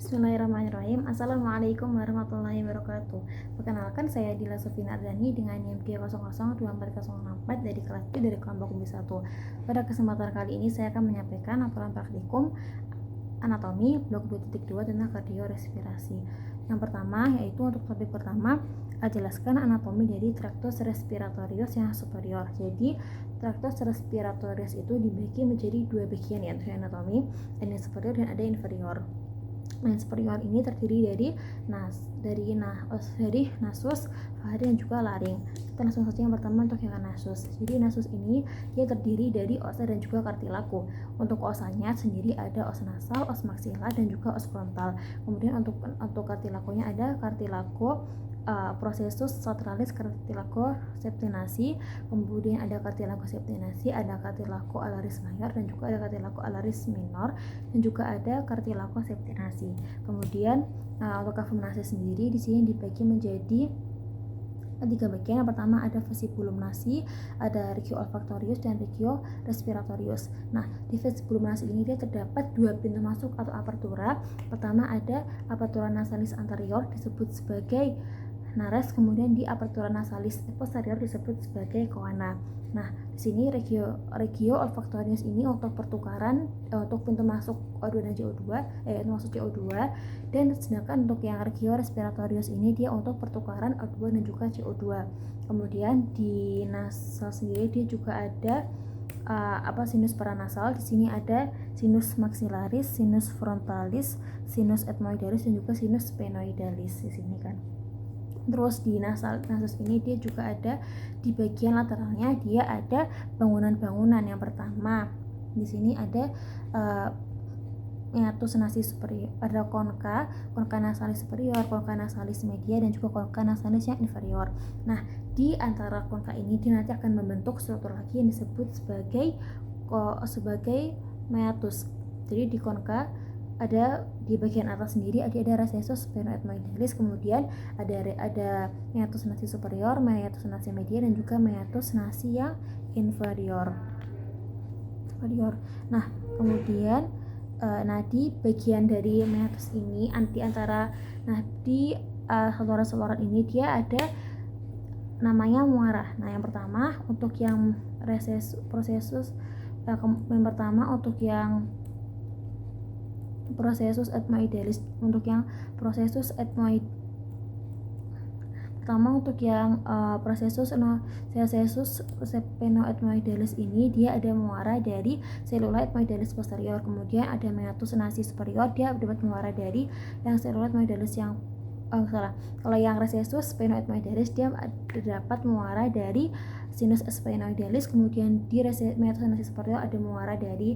Bismillahirrahmanirrahim. Assalamualaikum warahmatullahi wabarakatuh. Perkenalkan, saya Dila Sufina Ardani dengan NIM 3002404 dari kelas B dari kelompok B1. Pada kesempatan kali ini saya akan menyampaikan laporan praktikum anatomi blok 2.2 tentang kardiorespirasi. Yang pertama yaitu untuk topik pertama, jelaskan anatomi dari traktus respiratorius yang superior. Jadi traktus respiratorius itu dibagi menjadi dua bagian, yaitu anatomi, ada yang superior dan ada yang inferior. Yang superior ini terdiri dari nasus, faring, dan juga laring. Kita langsung saja yang pertama untuk yang nasus. Jadi nasus ini dia terdiri dari osa dan juga kartilago. Untuk osanya sendiri ada os nasal, os maksila, dan juga os frontal. Kemudian untuk kartilagonya ada kartilago processus saturalis, kartilago septenasi, kemudian ada kartilago septenasi, ada kartilago alaris mayor, dan juga ada kartilago alaris minor, dan juga ada kartilago septenasi. Kemudian untuk kavum nasi sendiri di sini dibagi menjadi tiga bagian. Yang pertama ada vestibulum nasi, ada regio olfaktorius dan regio respiratorius. Nah, di vestibulum nasi ini dia terdapat dua pintu masuk atau apertura. Pertama ada apertura nasalis anterior disebut sebagai nares, kemudian di apertura nasalis posterior disebut sebagai coana. Nah, di sini regio olfaktorius ini untuk pertukaran untuk pintu masuk O2 dan CO2, masuk CO2, dan sedangkan untuk yang regio respiratorius ini dia untuk pertukaran O2 dan juga CO2. Kemudian di nasal sendiri dia juga ada sinus paranasal. Di sini ada sinus maxillaris, sinus frontalis, sinus ethmoidalis, dan juga sinus sphenoidalis di sini kan. Terus di nasus ini dia juga ada di bagian lateralnya dia ada bangunan-bangunan. Yang pertama di sini ada meatus nasi superior, ada concha nasalis superior, concha nasalis media, dan juga concha nasalis yang inferior. Nah, di antara concha ini dia nanti akan membentuk struktur lagi yang disebut sebagai meatus. Jadi di concha ada di bagian atas sendiri ada recessus sphenoethmoidalis, kemudian ada meatus nasi superior, meatus nasi media, dan juga meatus nasi yang inferior. Nah, kemudian di bagian dari meatus ini di saluran ini dia ada namanya muara. Nah, yang pertama untuk yang processus ethmoidalis. Untuk yang processus sphenoethmoidalis ini dia ada muara dari selula ethmoidalis posterior. Kemudian ada meatus nasi superior, dia dapat muara dari yang selula ethmoidalis yang kalau yang recessus sphenoethmoidalis dia dapat muara dari sinus sphenoidalis. Kemudian di meatus nasi superior ada muara dari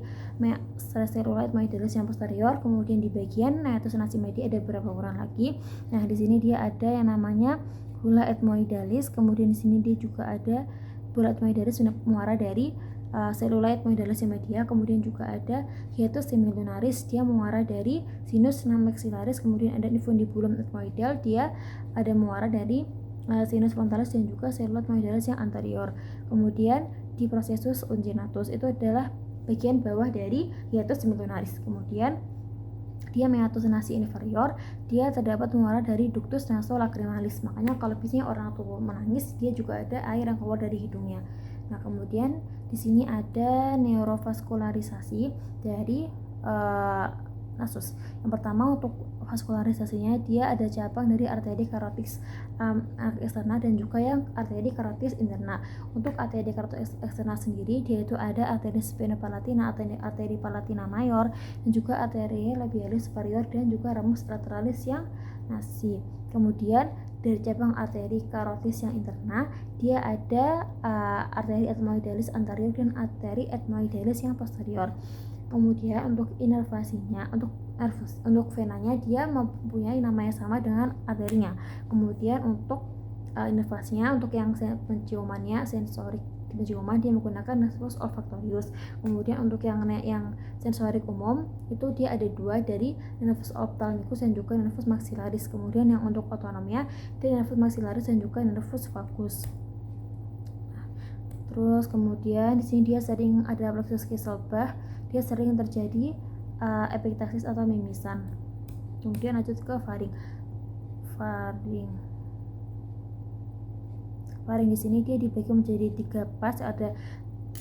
selula ethmoidalis yang posterior. Kemudian di bagian meatus nasi media ada beberapa bangunan lagi. Nah, di sini dia ada yang namanya bula ethmoidalis. Kemudian di sini dia juga ada bula ethmoidalis muara dari selula ethmoidalis yang media. Kemudian juga ada hiatus semilunaris, dia muara dari sinus maxillaris. Kemudian ada infundibulum ethmoidal, dia ada muara dari sinus frontalis dan juga selula ethmoidalis yang anterior. Kemudian di processus unginatus itu adalah bagian bawah dari hiatus semilunaris. Kemudian dia meatus nasi inferior, dia terdapat muara dari ductus nasolacrimalis. Makanya kalau biasanya orang tua menangis dia juga ada air yang keluar dari hidungnya. Nah, kemudian di sini ada neurovaskularisasi dari nasus. Yang pertama untuk vaskularisasinya dia ada cabang dari arteri carotis eksterna dan juga yang arteri carotis interna. Untuk arteri carotis eksterna sendiri dia itu ada arteri sphenopalatina, arteri palatina mayor, dan juga arteri labialis superior, dan juga ramus lateralis yang nasi. Kemudian dari cabang arteri carotis yang interna dia ada arteri ethmoidalis anterior dan arteri ethmoidalis yang posterior. Kemudian untuk inervasinya, untuk venanya dia mempunyai nama yang sama dengan arterinya. Kemudian untuk inervasinya, untuk yang penciumannya sensorik penciuman dia menggunakan nervus olfaktorius. Kemudian untuk yang sensorik umum itu dia ada dua, dari nervus ophthalmicus dan juga nervus maxillaris. Kemudian yang untuk otonomnya dia nervus maxillaris dan juga nervus vagus. Terus kemudian di sini dia sering ada plexus Kisselbach, dia sering terjadi epistaxis atau mimisan. Kemudian lanjut ke faring. Faring di sini dia dibagi menjadi 3 pas, ada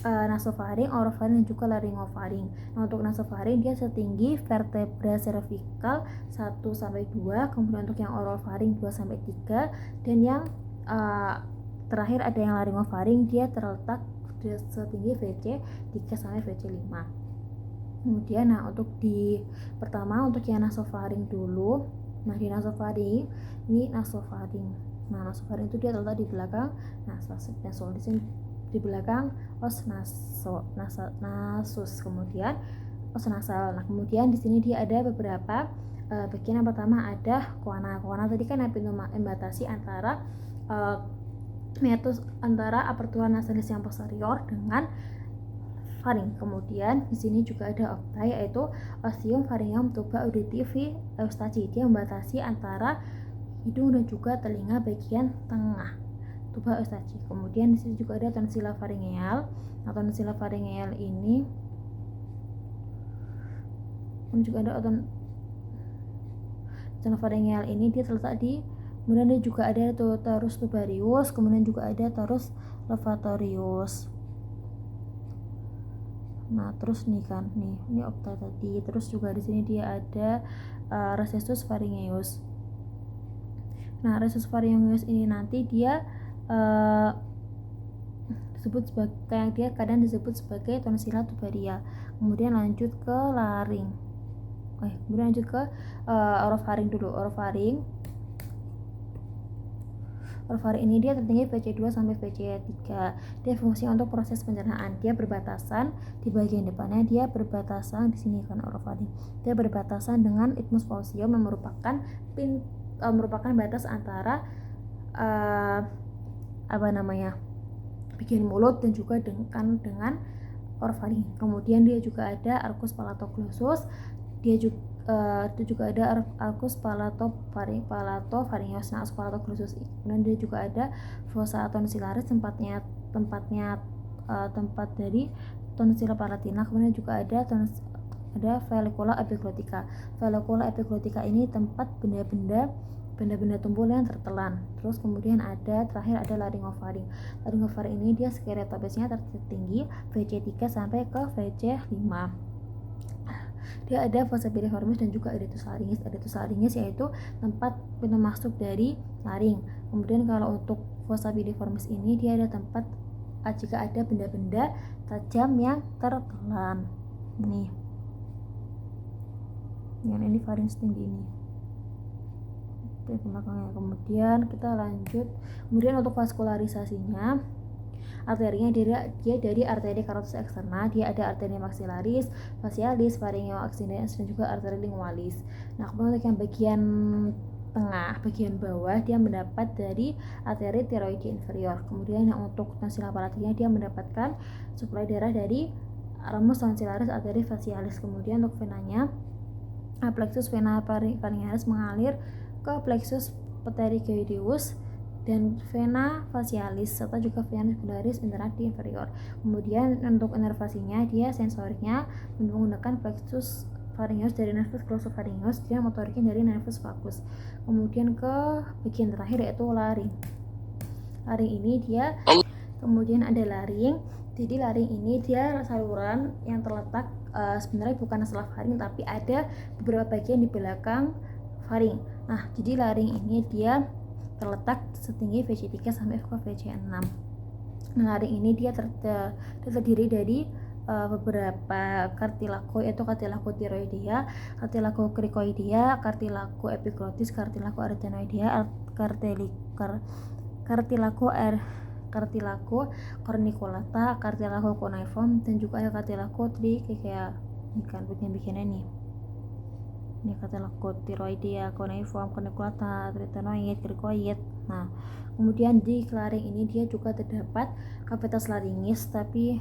nasofaring, orofaring, dan juga laryngofaring. Nah, untuk nasofaring dia setinggi vertebra cervical 1 sampai 2, kemudian untuk yang orofaring 2 sampai 3, dan yang terakhir ada yang laryngofaring, dia terletak setinggi VC 3 sampai VC 5. Kemudian untuk pertama untuk yang nasofaring dulu. Nah, di nasofaring ini nasofaring. Nah, nasofaring itu dia terletak di belakang nasus di sini, di belakang os nasus, kemudian os nasal. Nah, kemudian di sini dia ada beberapa bagian. Yang pertama ada koana. Koana tadi kan membatasi antara meatus, antara apertura nasalis yang posterior dengan faring. Kemudian di sini juga ada opta, yaitu ostium pharyngeum tuba auditivi eustachi. Dia membatasi antara hidung dan juga telinga bagian tengah, tuba eustachi. Kemudian di sini juga ada tonsila pharyngeal. Nah, tonsila pharyngeal ini juga ada tonsila pharyngeal ini dia terletak di, kemudian dia juga ada torus tubarius, kemudian juga ada torus levatorius. Nah, terus nih ini opta tadi. Terus juga di sini dia ada recessus pharyngeus. Nah, recessus pharyngeus ini nanti dia disebut sebagai, dia kadang disebut sebagai tonsila tubaria. Kemudian lanjut ke laring. Kemudian lanjut ke orofaring dulu. Orofaring ini dia tertinggi VC2 sampai VC3. Dia fungsi untuk proses pencernaan. Dia berbatasan di bagian depannya, dia berbatasan di sini kan orofaring. Dia berbatasan dengan isthmus faucium yang merupakan batas antara bagian mulut dan juga dengan orofaring. Kemudian dia juga ada arcus palatoglossus. Dia juga ada arcus palatopharyngeus. Nah, arcus palatoglossus. Kemudian dia juga ada fossa tonsillaris, tempat dari tonsila palatina. Kemudian juga ada follicula epiglotica. Follicula epiglotica ini tempat benda-benda tumpul yang tertelan. Terus kemudian terakhir ada laryngofaring. Laryngofaring ini dia skeletobasisnya tertinggi VC3 sampai ke VC5. Dia ada fossa piriformis dan juga adetus laringis. Adetus laringis yaitu tempat pintu masuk dari laring. Kemudian kalau untuk fossa piriformis ini dia ada tempat jika ada benda-benda tajam yang tertelan. Ini faring setinggi ini. Belakangnya. Kemudian kita lanjut. Kemudian untuk vaskularisasinya, arterinya dia dari arteri carotis externa, dia ada arteri maxillaris, facialis, pharyngeoaxillary, dan juga arteri lingualis. Nah, kemudian untuk yang bagian tengah, bagian bawah, dia mendapat dari arteri thyroid inferior. Kemudian yang untuk tonsila palatina dia mendapatkan suplai darah dari ramus tonsillaris, arteri facialis. Kemudian untuk venanya, plexus vena pharyngealis mengalir ke plexus pterygoideus dan vena facialis serta juga vena sacularis interna di inferior. Kemudian untuk inervasinya dia sensoriknya menggunakan plexus pharyngeus dari nervus glossopharyngeus, dia motoriknya dari nervus vagus. Kemudian ke bagian terakhir yaitu laring. Laring ini dia kemudian ada laring. Jadi laring ini dia saluran yang terletak sebenarnya bukan setelah faring, tapi ada beberapa bagian di belakang faring. Nah, jadi laring ini dia terletak setinggi VC3 sampai ke VC6. Nah, laring ini dia terdiri dari beberapa cartilago, yaitu cartilago thyroidea, cartilago cricoidea, cartilago epiglotis, cartilago arytenoidea, cartilago corniculata, cartilago cuneiform, dan juga ada cartilago trichea. Bagian-bagiannya nih. Ini cartilago thyroidea, cuneiform, corniculata, tritenoid, cricoid. Nah, kemudian di laring ini dia juga terdapat cavitas laringis, tapi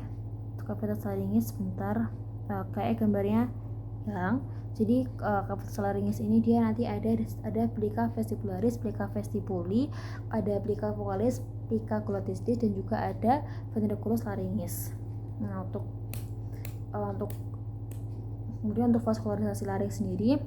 cavitas laringis sebentar kayak gambarnya yang. Jadi cavitas laringis ini dia nanti ada plica vestibularis, plica vestibuli, ada plica vocalis, plica glottistis, dan juga ada ventriculus laringis. Nah, kemudian untuk vaskularisasi laring sendiri,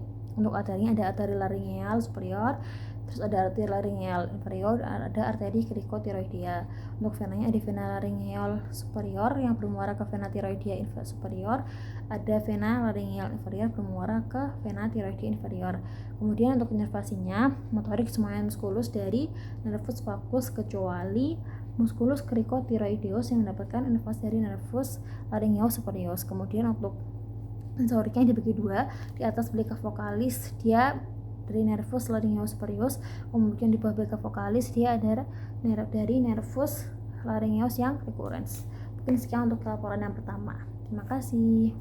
Untuk arterinya ada arteri laryngeal superior, terus ada arteri laryngeal inferior, ada arteri krikotiroidea. Untuk venanya ada vena laryngeal superior yang bermuara ke vena tiroidea superior, ada vena laryngeal inferior bermuara ke vena tiroidea inferior. Kemudian untuk inervasinya, motorik semuanya muskulus dari nervus vagus kecuali musculus cricotiroideus yang mendapatkan inervasi dari nervus laryngeus superior. Kemudian untuk sensoriknya dibagi dua, di atas belika vokalis dia dari nervus laryngeus superior, kemudian di bawah belika vokalis dia ada dari nervus laryngeus yang recurrens. Mungkin sekian untuk laporan yang pertama. Terima kasih.